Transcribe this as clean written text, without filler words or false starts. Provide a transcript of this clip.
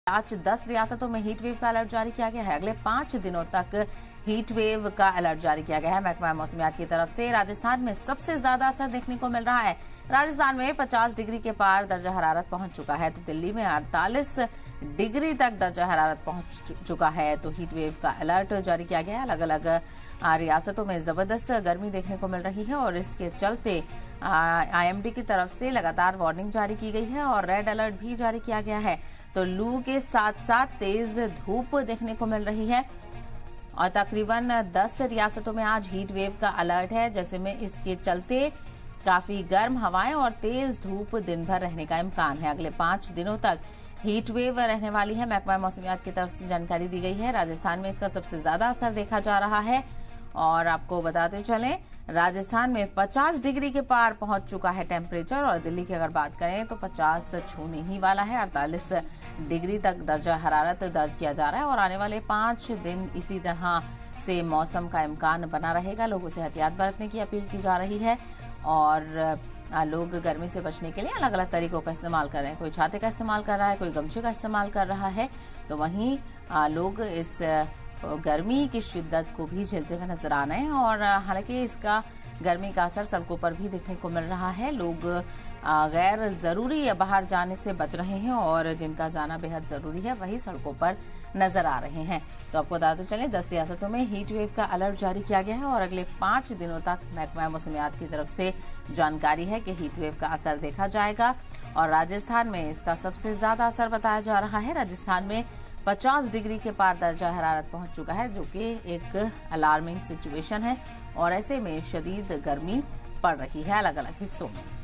आज 10 रियासतों में हीट वेव का अलर्ट जारी किया गया है। अगले 5 दिनों तक हीट वेव का अलर्ट जारी किया गया है। महकमा मौसमियात की तरफ से राजस्थान में सबसे ज्यादा असर देखने को मिल रहा है। राजस्थान में 50 डिग्री के पार दर्जा हरारत पहुंच चुका है, तो दिल्ली में 48 डिग्री तक दर्जा हरारत पहुंच चुका है। तो हीट वेव का अलर्ट जारी किया गया है। अलग अलग रियासतों में जबरदस्त गर्मी देखने को मिल रही है और इसके चलते IMD की तरफ से लगातार वार्निंग जारी की गई है और रेड अलर्ट भी जारी किया गया है। तो लू के साथ साथ तेज धूप देखने को मिल रही है और तकरीबन 10 रियासतों में आज हीट वेव का अलर्ट है, जैसे में इसके चलते काफी गर्म हवाएं और तेज धूप दिन भर रहने का इम्कान है। अगले 5 दिनों तक हीट वेव रहने वाली है। महकमा मौसमियात की तरफ से जानकारी दी गई है। राजस्थान में इसका सबसे ज्यादा असर देखा जा रहा है और आपको बताते चलें, राजस्थान में 50 डिग्री के पार पहुंच चुका है टेम्परेचर और दिल्ली की अगर बात करें तो 50 छूने ही वाला है। 48 डिग्री तक दर्जा हरारत दर्ज किया जा रहा है और आने वाले 5 दिन इसी तरह से मौसम का इम्कान बना रहेगा। लोगों से एहतियात बरतने की अपील की जा रही है और लोग गर्मी से बचने के लिए अलग अलग तरीकों का इस्तेमाल कर रहे हैं। कोई छाते का इस्तेमाल कर रहा है, कोई गमछे का इस्तेमाल कर रहा है, तो वहीं लोग इस गर्मी की शिद्दत को भी झेलते हुए नजर आ रहे हैं और हालांकि इसका गर्मी का असर सड़कों पर भी देखने को मिल रहा है। लोग गैर जरूरी बाहर जाने से बच रहे हैं और जिनका जाना बेहद जरूरी है वही सड़कों पर नजर आ रहे हैं। तो आपको बताते चलें, 10 रियासतों में हीट वेव का अलर्ट जारी किया गया है और अगले 5 दिनों तक महकमा मौसमियात की तरफ से जानकारी है कि हीट वेव का असर देखा जाएगा और राजस्थान में इसका सबसे ज्यादा असर बताया जा रहा है। राजस्थान में 50 डिग्री के पार दर्जा हरारत पहुंच चुका है, जो कि एक अलार्मिंग सिचुएशन है और ऐसे में शदीद गर्मी पड़ रही है अलग अलग हिस्सों में।